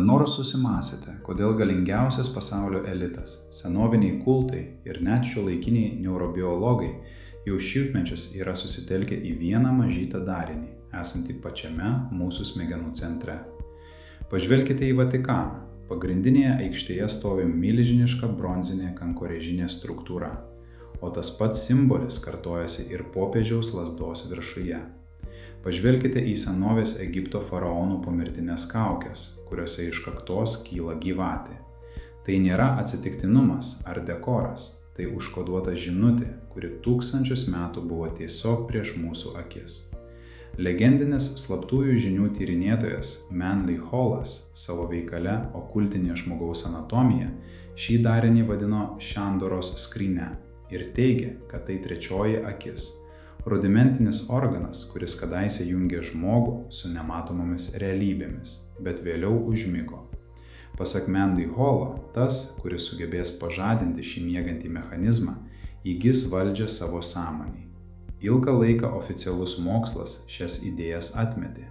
nors susimąsėte, kodėl galingiausias pasaulio elitas, senoviniai kultai ir net šiuolaikiniai neurobiologai jau šimtmečius yra susitelkę į vieną mažytą darinį, esantį pačiame mūsų smegenų centre. Pažvelkite į Vatikaną. Pagrindinėje aikštėje stovi milžiniška bronzinė kankorėžinė struktūra, o tas pats simbolis kartojasi ir popiežiaus lazdos viršuje. Pažvelkite į senovės Egipto faraonų pomirtines kaukes, kuriuose iš kaktos kyla gyvatė. Tai nėra atsitiktinumas ar dekoras, tai užkoduota žinutė, kuri tūkstančius metų buvo tiesiog prieš mūsų akis. Legendinis slaptųjų žinių tyrinėtojas Manly Hallas savo veikale Okultinė žmogaus anatomija šį darinį vadino Šandoros skrynia ir teigė, kad tai trečioji akis. Rudimentinis organas, kuris kadaise jungė žmogų su nematomomis realybėmis, bet vėliau užmigo. Pasak Manly Hallo, tas, kuris sugebės pažadinti šį miegantį mechanizmą, įgis valdžią savo sąmonei. Ilgą laiką oficialus mokslas šias idėjas atmetė.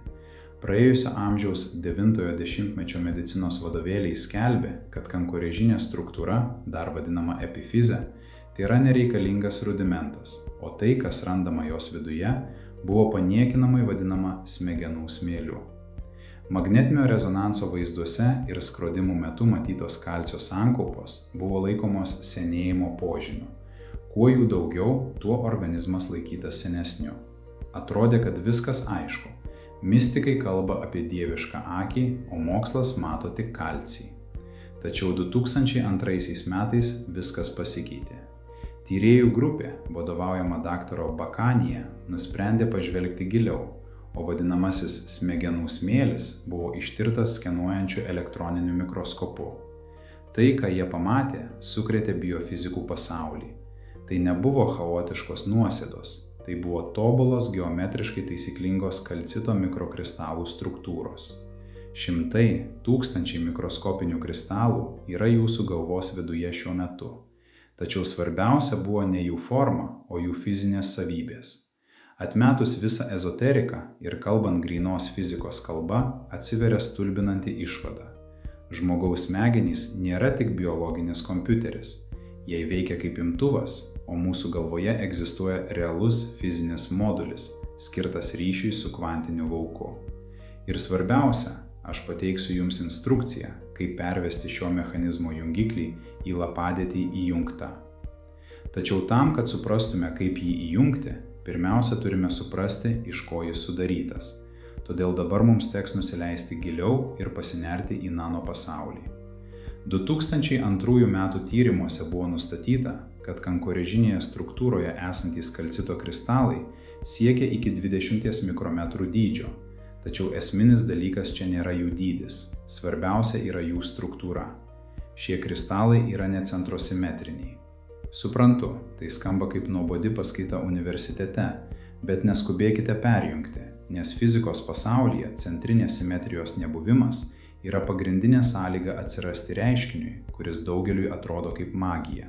Praėjusio amžiaus 9-ojo dešimtmečio medicinos vadovėliai skelbė, kad kankorėžinė struktūra, dar vadinama epifize, tai yra nereikalingas rudimentas, o tai, kas randama jos viduje, buvo paniekinamai vadinama smegenų smėliu. Magnetinio rezonanso vaizduose ir skrodimų metu matytos kalcio sankaupos buvo laikomos senėjimo požymiu. Kuo jų daugiau, tuo organizmas laikytas senesniu. Atrodė, kad viskas aišku. Mistikai kalba apie dievišką akį, o mokslas mato tik kalcį. Tačiau 2002 metais viskas pasikeitė. Tyrėjų grupė, vadovaujama daktaro Bakanija, nusprendė pažvelgti giliau, o vadinamasis smegenų smėlis buvo ištirtas skenuojančiu elektroniniu mikroskopu. Tai, ką jie pamatė, sukrėtė biofizikų pasaulį. Tai nebuvo chaotiškos nuosėdos, tai buvo tobulos geometriškai taisyklingos kalcito mikrokristalų struktūros. Šimtai, tūkstančiai mikroskopinių kristalų yra jūsų galvos viduje šiuo metu. Tačiau svarbiausia buvo ne jų forma, o jų fizinės savybės. Atmetus visą ezoteriką ir kalbant grynos fizikos kalba, atsiveria stulbinanti išvada. Žmogaus smegenys nėra tik biologinis kompiuteris. Jie veikia kaip imtuvas, o mūsų galvoje egzistuoja realus fizinis modulis, skirtas ryšiui su kvantiniu lauku. Ir svarbiausia, aš pateiksiu jums instrukciją, kaip pervesti šio mechanizmo jungiklį į lapadėtį įjungtą. Tačiau tam, kad suprastume, kaip jį įjungti, pirmiausia turime suprasti, iš ko jis sudarytas. Todėl dabar mums teks nusileisti giliau ir pasinerti į nano pasaulį. 2002 metų tyrimuose buvo nustatyta, kad kankorėžinėje struktūroje esantys kalcito kristalai siekia iki 20 mikrometrų dydžio, tačiau esminis dalykas čia nėra jų dydis, svarbiausia yra jų struktūra. Šie kristalai yra necentrosimetriniai. Suprantu, tai skamba kaip nuobodi paskaita universitete, bet neskubėkite perjungti, nes fizikos pasaulyje centrinės simetrijos nebuvimas yra pagrindinė sąlyga atsirasti reiškiniui, kuris daugeliui atrodo kaip magija.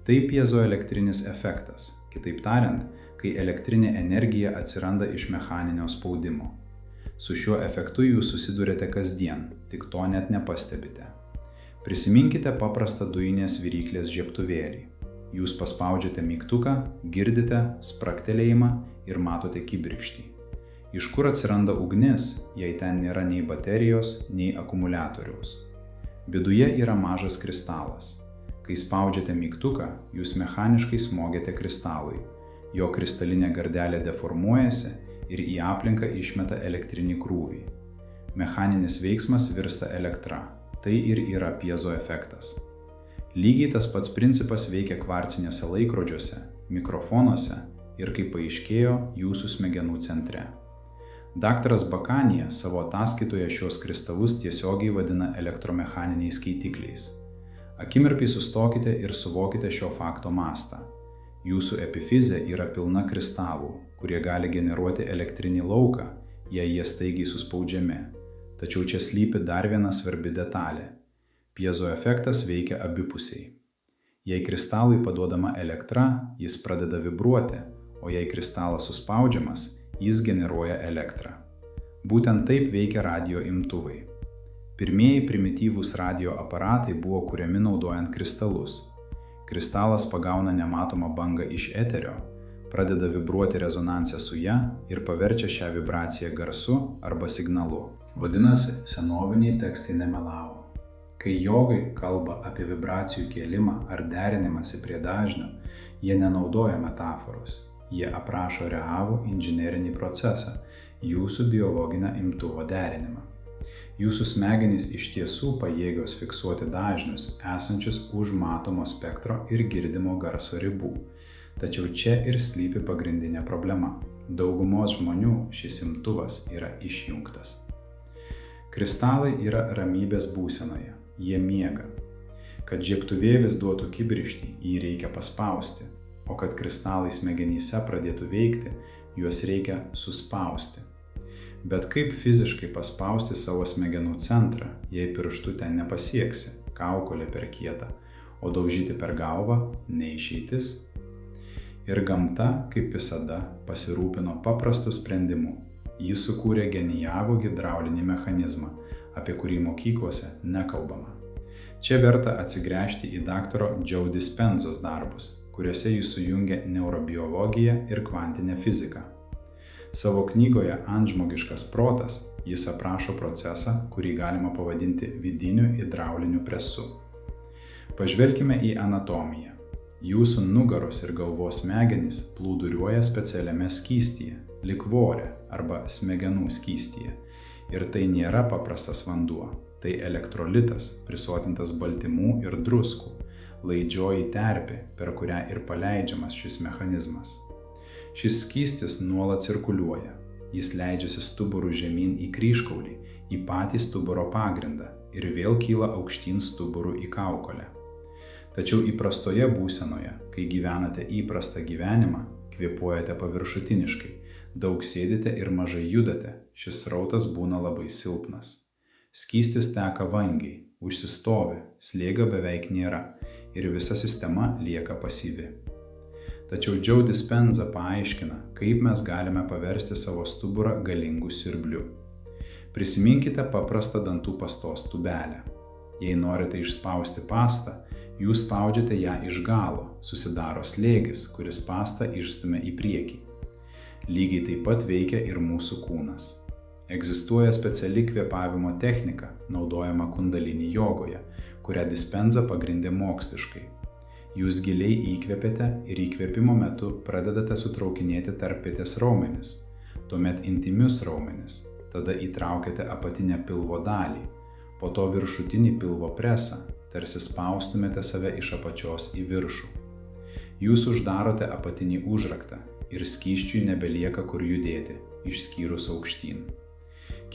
Tai piezoelektrinis efektas, kitaip tariant, kai elektrinė energija atsiranda iš mechaninio spaudimo. Su šiuo efektu jūs susiduriate kasdien, tik to net nepastebite. Prisiminkite paprastą dujinės viryklės žiebtuvėlį. Jūs paspaudžiate mygtuką, girdite spragtelėjimą ir matote kibirkštį. Iš kur atsiranda ugnis, jei ten nėra nei baterijos, nei akumuliatoriaus? Viduje yra mažas kristalas. Kai spaudžiate mygtuką, jūs mechaniškai smogiate kristalui. Jo kristalinė gardelė deformuojasi ir į aplinką išmeta elektrinį krūvį. Mechaninis veiksmas virsta elektra. Tai ir yra piezo efektas. Lygiai tas pats principas veikia kvarciniuose laikrodžiuose, mikrofonuose ir, kaip paaiškėjo, jūsų smegenų centre. Daktaras Bakanija savo ataskaitoje šios kristalus tiesiogiai vadina elektromechaniniais skaitikliais. Akimirkai sustokite ir suvokite šio fakto mastą. Jūsų epifizė yra pilna kristalų, kurie gali generuoti elektrinį lauką, jei jie staigiai suspaudžiami. Tačiau čia slypi dar viena svarbi detalė. Piezo efektas veikia abipusiai. Jei kristalui paduodama elektra, jis pradeda vibruoti, o jei kristalas suspaudžiamas, jis generuoja elektrą. Būtent taip veikia radijo imtuvai. Pirmieji primityvūs radio aparatai buvo kuriami naudojant kristalus. Kristalas pagauna nematomą bangą iš eterio, pradeda vibruoti rezonanse su ja ir paverčia šią vibraciją garsu arba signalu. Vadinasi, senoviniai tekstai nemelavo. Kai jogai kalba apie vibracijų kėlimą ar derinimąsi prie dažnio, jie nenaudoja metaforos. Jie aprašo realų inžinerinį procesą, jūsų biologinio imtuvo derinimą. Jūsų smegenys iš tiesų pajėgios fiksuoti dažnius, esančius už matomo spektro ir girdimo garso ribų. Tačiau čia ir slypi pagrindinė problema. Daugumos žmonių šis imtuvas yra išjungtas. Kristalai yra ramybės būsenoje. Jie miega. Kad žiebtuvėlis duotų kibirkštį, jį reikia paspausti, o kad kristalai smegenyse pradėtų veikti, juos reikia suspausti. Bet kaip fiziškai paspausti savo smegenų centrą, jei pirštu ten nepasieksi, kaukolė per kieta, o daužyti per galvą neišeitis? Ir gamta, kaip visada, pasirūpino paprastu sprendimu. Ji sukūrė genialų hidraulinį mechanizmą, apie kurį mokyklose nekalbama. Čia verta atsigręžti į daktaro Joe Dispenzos darbus, kuriuose jis sujungia neurobiologiją ir kvantinę fiziką. Savo knygoje Antžmogiškas protas jis aprašo procesą, kurį galima pavadinti vidiniu hidrauliniu presu. Pažvelkime į anatomiją. Jūsų nugaros ir galvos smegenys plūduriuoja specialiame skystyje, likvore arba smegenų skystyje. Ir tai nėra paprastas vanduo, tai elektrolitas, prisotintas baltymų ir druskų, laidžioji terpė, per kurią ir paleidžiamas šis mechanizmas. Šis skystis nuolat cirkuliuoja. Jis leidžiasi stuburu žemyn į kryžkaulį, į patį stuburo pagrindą ir vėl kyla aukštyn stuburu į kaukolę. Tačiau įprastoje būsenoje, kai gyvenate įprastą gyvenimą, kvėpuojate paviršutiniškai, daug sėdite ir mažai judate, šis srautas būna labai silpnas. Skystis teka vangiai, užsistovi, slėgio beveik nėra ir visa sistema lieka pasyvi. Tačiau Joe Dispenza paaiškina, kaip mes galime paversti savo stuburą galingų siurbliu. Prisiminkite paprastą dantų pastos tubelę. Jei norite išspausti pastą, jūs spaudžiate ją iš galo, susidaro slėgis, kuris pastą išstumia į priekį. Lygiai taip pat veikia ir mūsų kūnas. Egzistuoja speciali kvėpavimo technika, naudojama kundalini jogoje, kurią Dispenza pagrindė moksliškai. Jūs giliai įkvėpėte ir įkvėpimo metu pradedate sutraukinėti tarpvietės raumenis, tuomet intymius raumenis, tada įtraukiate apatinę pilvo dalį, po to viršutinį pilvo presą, tarsi spaustumėte save iš apačios į viršų. Jūs uždarote apatinį užraktą ir skysčiui nebelieka kur judėti, išskyrus aukštyn.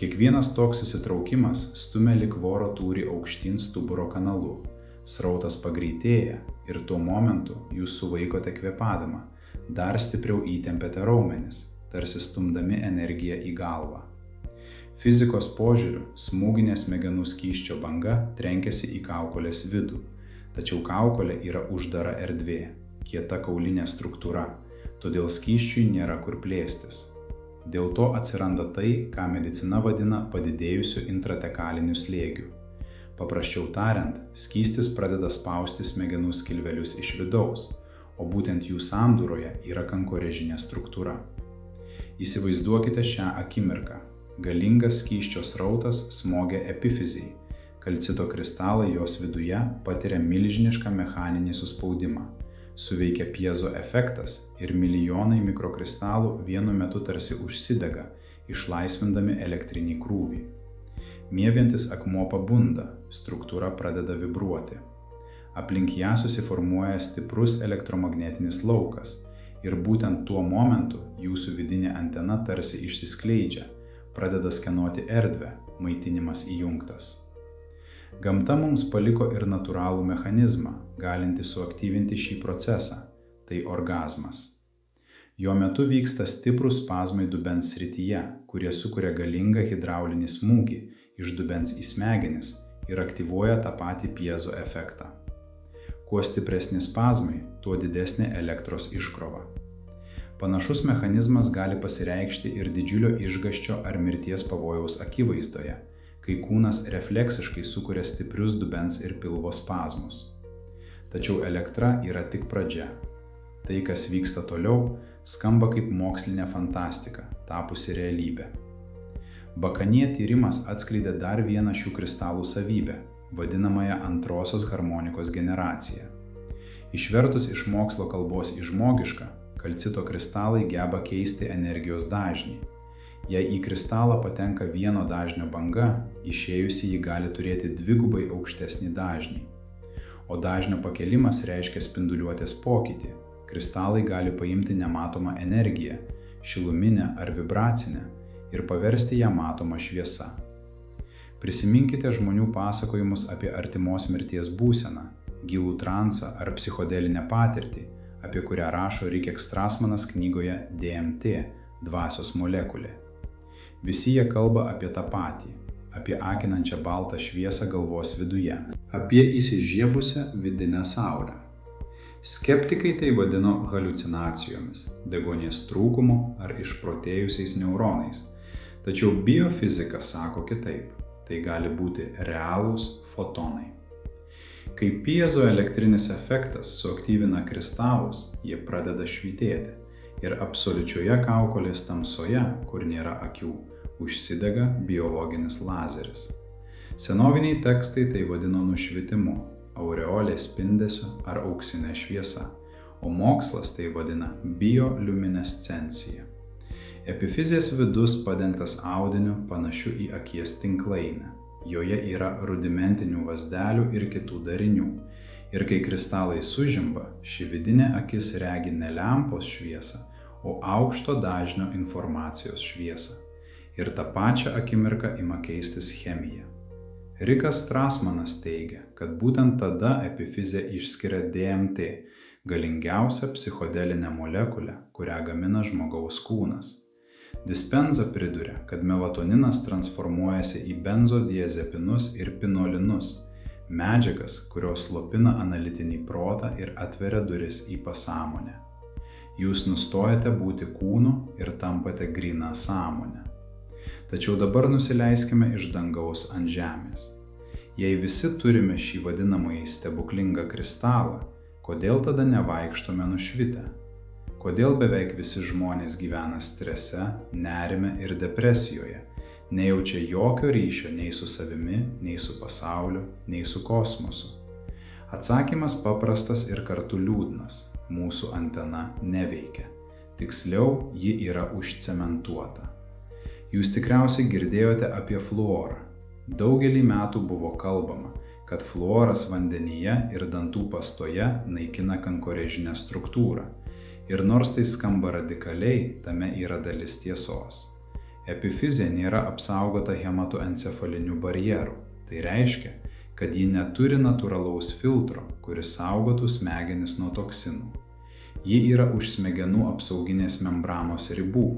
Kiekvienas toks įsitraukimas stumia likvoro tūrį aukštyn stuburo kanalu. Srautas pagreitėja ir tuo momentu jūs suvaikote kvėpavimą, dar stipriau įtempiate raumenis, tarsi stumdami energiją į galvą. Fizikos požiūriu smūginė smegenų skysčio banga trenkiasi į kaukolės vidų, tačiau kaukolė yra uždara erdvė, kieta kaulinė struktūra, todėl skysčiui nėra kur plėstis. Dėl to atsiranda tai, ką medicina vadina padidėjusiu intratekaliniu slėgiu. Paprasčiau tariant, skystis pradeda spausti smegenų skilvelius iš vidaus, o būtent jų sandūroje yra kankorėžinė struktūra. Įsivaizduokite šią akimirką. Galingas skysčio srautas smogia epifiziai. Kalcito kristalai jos viduje patiria milžinišką mechaninį suspaudimą. Suveikia piezo efektas ir milijonai mikrokristalų vienu metu tarsi užsidega, išlaisvindami elektrinį krūvį. Miegantis akmuo pabunda, struktūra pradeda vibruoti. Aplink ją susiformuoja stiprus elektromagnetinis laukas ir būtent tuo momentu jūsų vidinė antena tarsi išsiskleidžia, pradeda skenuoti erdvę, maitinimas įjungtas. Gamta mums paliko ir natūralų mechanizmą, galintį suaktyvinti šį procesą – tai orgazmas. Jo metu vyksta stiprūs spazmai dubens srityje, kurie sukuria galingą hidraulinį smūgį iš dubens į smegenis ir aktyvuoja tą patį piezo efektą. Kuo stipresni spazmai, tuo didesnė elektros iškrova. Panašus mechanizmas gali pasireikšti ir didžiulio išgąsčio ar mirties pavojaus akivaizdoje, kai kūnas refleksiškai sukuria stiprius dubens ir pilvo spazmus. Tačiau elektra yra tik pradžia. Tai, kas vyksta toliau, skamba kaip mokslinė fantastika, tapusi realybė. Bakanie tyrimas atskleidė dar vieną šių kristalų savybę, vadinamąją antrosios harmonikos generaciją. Išvertus iš mokslo kalbos į žmogišką, kalcito kristalai geba keisti energijos dažnį. Jei į kristalą patenka vieno dažnio banga, išėjusi ji gali turėti dvigubai aukštesnį dažnį. O dažnio pakelimas reiškia spinduliuotės pokytį. Kristalai gali paimti nematomą energiją, šiluminę ar vibracinę, ir paversti ją matomą šviesa. Prisiminkite žmonių pasakojimus apie artimos mirties būseną, gilų transą ar psichodelinę patirtį, apie kurią rašo Rick Strassmanas knygoje DMT – dvasios molekulė. Visi jie kalba apie tą patį, apie akinančią baltą šviesą galvos viduje, apie įsižiebusią vidinę saulę. Skeptikai tai vadino haliucinacijomis, deguonies trūkumu ar išprotėjusiais neuronais. Tačiau biofizika sako kitaip. Tai gali būti realūs fotonai. Kai piezoelektrinis efektas suaktyvina kristalus, jie pradeda švytėti ir absoliučioje kaukolės tamsoje, kur nėra akių, užsidega biologinis lazeris. Senoviniai tekstai tai vadino nušvitimu, aureolės spindesiu ar auksinė šviesa, o mokslas tai vadina bioliuminescencija. Epifizės vidus padengtas audiniu panašiu į akies tinklainę. Joje yra rudimentinių vazdelių ir kitų darinių. Ir kai kristalai sužimba, ši vidinė akis regi ne lempos šviesą, o aukšto dažnio informacijos šviesą. Ir tą pačią akimirką ima keistis chemija. Rickas Strassmanas teigia, kad būtent tada epifizė išskiria DMT, galingiausią psichodelinę molekulę, kurią gamina žmogaus kūnas. Dispenza priduria, kad melatoninas transformuojasi į benzodiazepinus ir pinolinus, medžiagas, kurios slopina analitinį protą ir atveria duris į pasąmonę. Jūs nustojate būti kūnu ir tampate gryną sąmonę. Tačiau dabar nusileiskime iš dangaus ant žemės. Jei visi turime šį vadinamąjį stebuklingą kristalą, kodėl tada nevaikštome nušvitę? Kodėl beveik visi žmonės gyvena strese, nerime ir depresijoje, nejaučia jokio ryšio nei su savimi, nei su pasauliu, nei su kosmosu? Atsakymas paprastas ir kartu liūdnas. Mūsų antena neveikia. Tiksliau, ji yra užcementuota. Jūs tikriausiai girdėjote apie fluorą. Daugelį metų buvo kalbama, kad fluoras vandenyje ir dantų pastoje naikina kankorežinę struktūrą. Ir nors tai skamba radikaliai, tame yra dalis tiesos. Epifizė nėra apsaugota hematoencefaliniu barjeru. Tai reiškia, kad ji neturi natūralaus filtro, kuris saugotų smegenis nuo toksinų. Ji yra už smegenų apsauginės membranos ribų,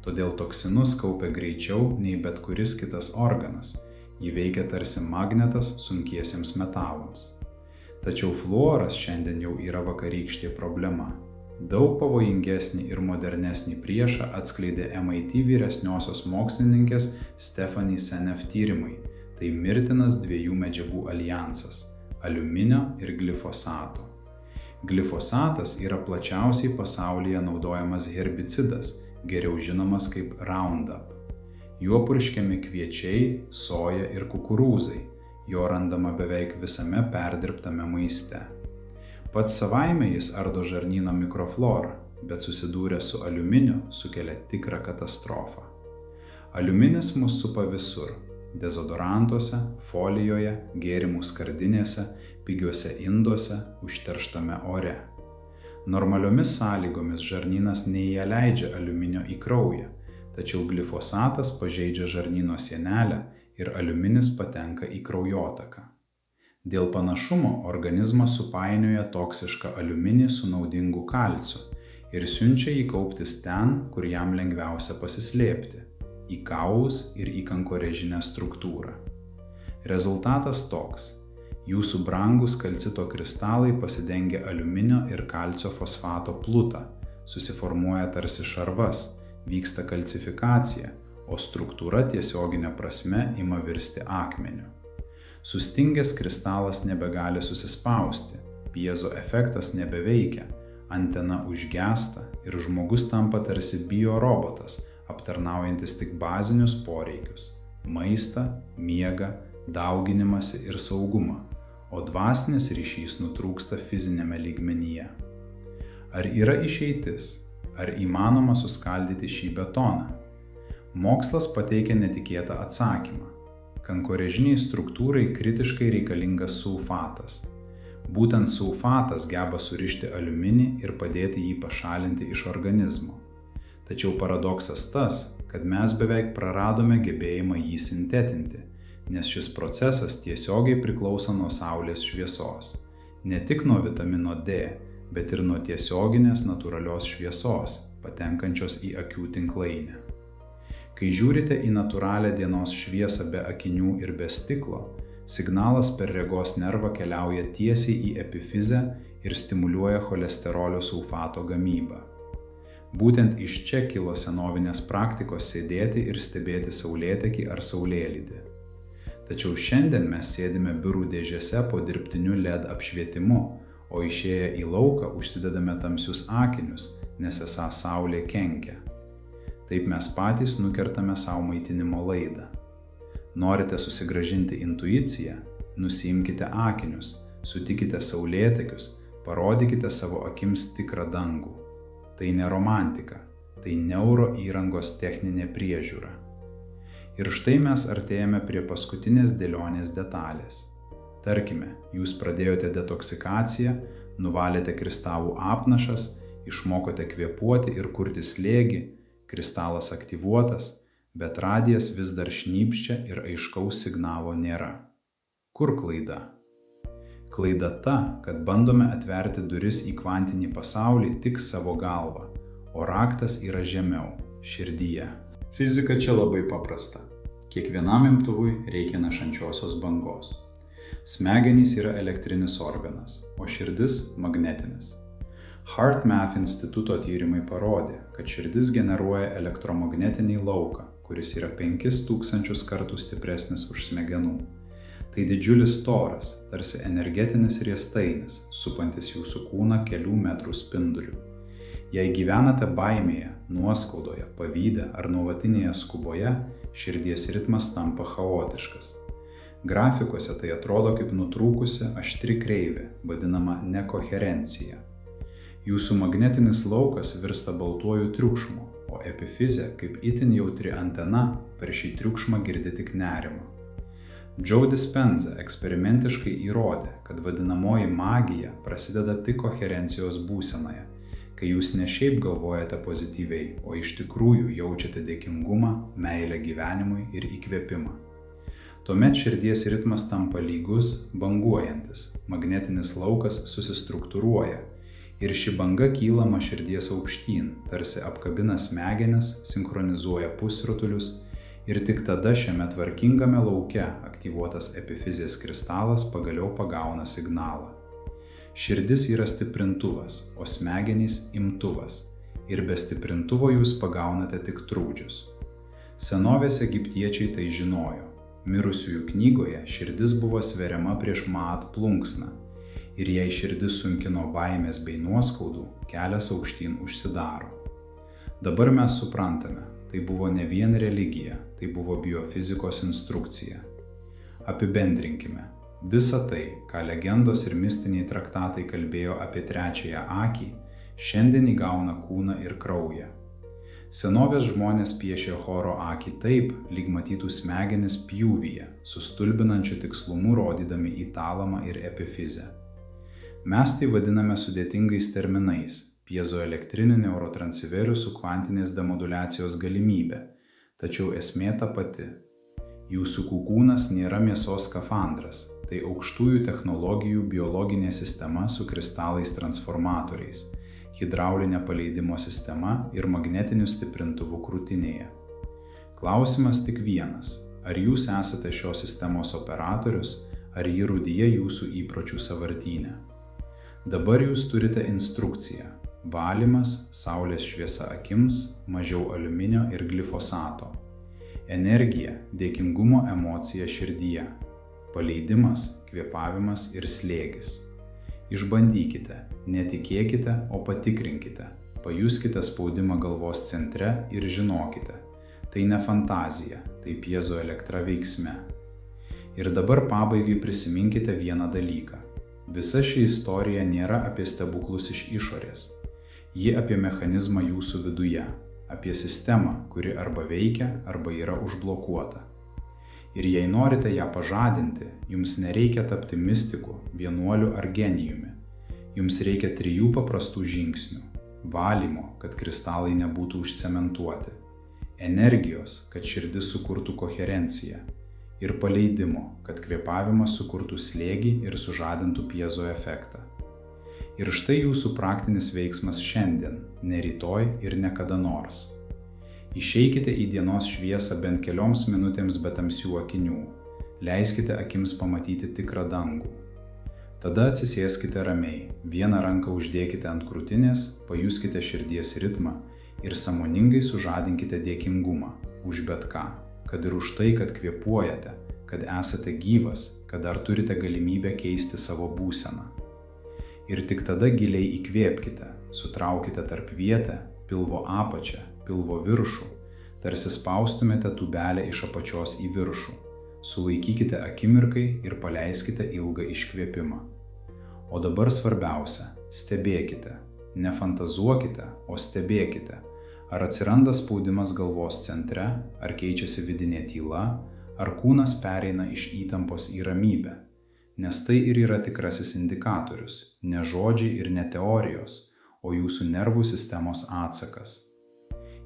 todėl toksinus kaupia greičiau nei bet kuris kitas organas. Ji veikia tarsi magnetas sunkiesiems metalams. Tačiau fluoras šiandien jau yra vakarykštė problema. Daug pavojingesnį ir modernesnį priešą atskleidė MIT vyresniosios mokslininkės Stephanie Seneff tyrimai. Tai mirtinas dviejų medžiagų aljansas – aliuminio ir glifosato. Glifosatas yra plačiausiai pasaulyje naudojamas herbicidas, geriau žinomas kaip Roundup. Juo purškiami kviečiai, soja ir kukurūzai. Jo randama beveik visame perdirbtame maiste. Pats savaime jis ardo žarnyno mikroflorą, bet susidūręs su aliuminiu sukelia tikrą katastrofą. Aliuminis mus supa visur – dezodorantuose, folijoje, gėrimų skardinėse, pigiuose induose, užterštame ore. Normaliomis sąlygomis žarnynas neįleidžia aliuminio į kraują, tačiau glifosatas pažeidžia žarnyno sienelę ir aliuminis patenka į kraujotaką. Dėl panašumo organizmas supainioja toksišką aliuminį su naudingu kalciu ir siunčia jį kauptis ten, kur jam lengviausia pasislėpti – į kaulus ir į kankorežinę struktūrą. Rezultatas toks – jūsų brangūs kalcito kristalai pasidengia aliuminio ir kalcio fosfato plutą, susiformuoja tarsi šarvas, vyksta kalcifikacija, o struktūra tiesioginė prasme ima virsti akmeniu. Sustingęs kristalas nebegali susispausti, piezo efektas nebeveikia, antena užgęsta ir žmogus tampa tarsi biorobotas, aptarnaujantis tik bazinius poreikius – maistą, miegą, dauginimąsi ir saugumą, o dvasinis ryšys nutrūksta fizinėme lygmenyje. Ar yra išeitis? Ar įmanoma suskaldyti šį betoną? Mokslas pateikia netikėtą atsakymą. Kankorėžiniai struktūrai kritiškai reikalingas sulfatas. Būtent sulfatas geba surišti aliuminį ir padėti jį pašalinti iš organizmo. Tačiau paradoksas tas, kad mes beveik praradome gebėjimą jį sintetinti, nes šis procesas tiesiogiai priklauso nuo saulės šviesos. Ne tik nuo vitamino D, bet ir nuo tiesioginės natūralios šviesos, patenkančios į akių tinklainę. Kai žiūrite į natūralią dienos šviesą be akinių ir be stiklo, signalas per regos nervą keliauja tiesiai į epifizę ir stimuliuoja cholesterolio sulfato gamybą. Būtent iš čia kilo senovinės praktikos sėdėti ir stebėti saulėtekį ar saulėlydį. Tačiau šiandien mes sėdime biurų dėžėse po dirbtiniu LED apšvietimu, o išėję į lauką užsidedame tamsius akinius, nes esą saulė kenkia. Taip mes patys nukertame savo maitinimo laidą. Norite susigrąžinti intuiciją? Nusiimkite akinius, sutikite saulėtekius, parodykite savo akims tikrą dangų. Tai ne romantika, tai neuro įrangos techninė priežiūra. Ir štai mes artėjame prie paskutinės dėlionės detalės. Tarkime, jūs pradėjote detoksikaciją, nuvalėte kristalų apnašas, išmokote kvėpuoti ir kurti slėgį, kristalas aktyvuotas, bet radijas vis dar šnypščia ir aiškaus signalo nėra. Kur klaida? Klaida ta, kad bandome atverti duris į kvantinį pasaulį tik savo galva, o raktas yra žemiau, širdyje. Fizika čia labai paprasta. Kiekvienam imtuvui reikia nešančiosios bangos. Smegenys yra elektrinis organas, o širdis magnetinis. HeartMath instituto tyrimai parodė, kad širdis generuoja elektromagnetinį lauką, kuris yra 5000 kartų stipresnis už smegenų. Tai didžiulis toras, tarsi energetinis riestainis, supantis jūsų kūną kelių metrų spinduliu. Jei gyvenate baimėje, nuoskaudoje, pavyde ar nuolatinėje skuboje, širdies ritmas tampa chaotiškas. Grafikuose tai atrodo kaip nutrūkusi aštri kreivė, vadinama nekoherencija. Jūsų magnetinis laukas virsta baltuoju triukšmu, o epifizė, kaip itin jautri antena, per šį triukšmą girdi tik nerimą. Joe Dispenza eksperimentiškai įrodė, kad vadinamoji magija prasideda tik koherencijos būsenoje, kai jūs ne šiaip galvojate pozityviai, o iš tikrųjų jaučiate dėkingumą, meilę gyvenimui ir įkvėpimą. Tuomet širdies ritmas tampa lygus, banguojantis, magnetinis laukas susistruktūruoja ir ši banga kylama širdies aukštyn, tarsi apkabina smegenis, sinchronizuoja pusrutulius ir tik tada šiame tvarkingame lauke aktyvuotas epifizės kristalas pagaliau pagauna signalą. Širdis yra stiprintuvas, o smegenys imtuvas. Ir be stiprintuvo jūs pagaunate tik trūdžius. Senovės egiptiečiai tai žinojo. Mirusiųjų knygoje širdis buvo sveriama prieš Maat plunksną. Ir jei širdis sunkino baimės bei nuoskaudų, kelias aukštyn užsidaro. Dabar mes suprantame, tai buvo ne vien religija, tai buvo biofizikos instrukcija. Apibendrinkime. Visa tai, ką legendos ir mistiniai traktatai kalbėjo apie trečiąją akį, šiandien įgauna kūną ir kraują. Senovės žmonės piešė Horo akį taip, lyg matytų smegenis pjūvyje, su stulbinančiu tikslumu rodydami į talamą ir epifizę. Mes tai vadiname sudėtingais terminais – piezoelektrinį neurotransferių su kvantinės demoduliacijos galimybė, tačiau esmė ta pati. Jūsų kūnas nėra mėsos skafandras, tai aukštųjų technologijų biologinė sistema su kristalais transformatoriais, hidraulinė paleidimo sistema ir magnetiniu stiprintuvu krūtinėje. Klausimas tik vienas – ar jūs esate šios sistemos operatorius, ar ji rūdyje jūsų įpročių sąvartyne? Dabar jūs turite instrukciją – valymas, saulės šviesa akims, mažiau aliuminio ir glifosato. Energija, dėkingumo emocija širdyje. Paleidimas, kvėpavimas ir slėgis. Išbandykite, netikėkite, o patikrinkite. Pajuskite spaudimą galvos centre ir žinokite. Tai ne fantazija, tai piezoelektra veiksme. Ir dabar pabaigai prisiminkite vieną dalyką. Visa ši istorija nėra apie stebuklus iš išorės. Ji apie mechanizmą jūsų viduje, apie sistemą, kuri arba veikia, arba yra užblokuota. Ir jei norite ją pažadinti, jums nereikia tapti mistiku, vienuoliu ar genijumi. Jums reikia 3 paprastų žingsnių. Valymo, kad kristalai nebūtų užcementuoti. Energijos, kad širdis sukurtų koherenciją. Ir paleidimo, kad kvėpavimas sukurtų slėgį ir sužadintų piezo efektą. Ir štai jūsų praktinis veiksmas šiandien, ne rytoj ir ne kada nors. Išeikite į dienos šviesą bent kelioms minutėms be tamsių akinių. Leiskite akims pamatyti tikrą dangų. Tada atsisėskite ramiai, vieną ranką uždėkite ant krūtinės, pajuskite širdies ritmą ir sąmoningai sužadinkite dėkingumą už bet ką, kad ir už tai, kad kvėpuojate, kad esate gyvas, kad dar turite galimybę keisti savo būseną. Ir tik tada giliai įkvėpkite, sutraukite tarpvietę, pilvo apačią, pilvo viršų, tarsi spaustumėte tūbelę iš apačios į viršų. Sulaikykite akimirkai ir paleiskite ilgą iškvėpimą. O dabar svarbiausia – stebėkite. Ne fantazuokite, o stebėkite. Ar atsiranda spaudimas galvos centre, ar keičiasi vidinė tyla, ar kūnas pereina iš įtampos į ramybę. Nes tai ir yra tikrasis indikatorius, ne žodžiai ir ne teorijos, o jūsų nervų sistemos atsakas.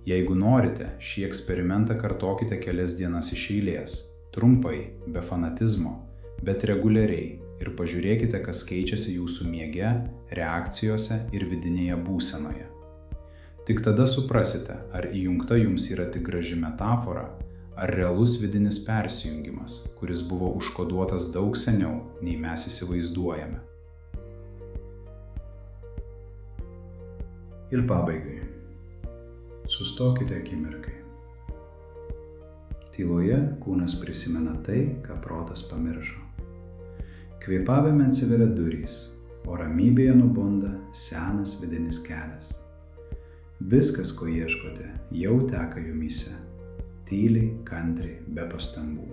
Jeigu norite, šį eksperimentą kartokite kelias dienas iš eilės, trumpai, be fanatizmo, bet reguliariai ir pažiūrėkite, kas keičiasi jūsų miege, reakcijose ir vidinėje būsenoje. Tik tada suprasite, ar įjungta jums yra tik graži metafora, ar realus vidinis persijungimas, kuris buvo užkoduotas daug seniau, nei mes įsivaizduojame. Ir pabaigai. Sustokite akimirkai. Tyloje kūnas prisimena tai, ką protas pamiršo. Kvėpavime atsiveria durys, o ramybėje nubunda senas vidinis kelias. Viskas, ko ieškote, jau teka jumyse. Tyliai, kantriai, be pastangų.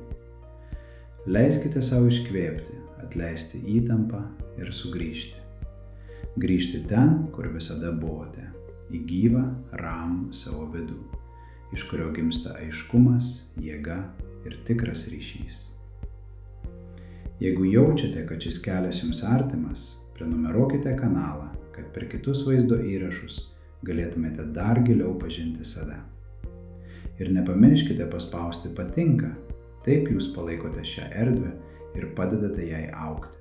Leiskite savo iškvėpti, atleisti įtampą ir sugrįžti. Grįžti ten, kur visada buvote, į gyvą, ramų savo vidų, iš kurio gimsta aiškumas, jėga ir tikras ryšys. Jeigu jaučiate, kad šis kelias jums artimas, prenumeruokite kanalą, kad per kitus vaizdo įrašus galėtumėte dar giliau pažinti save. Ir nepamirškite paspausti patinka, taip jūs palaikote šią erdvę ir padedate jai augti.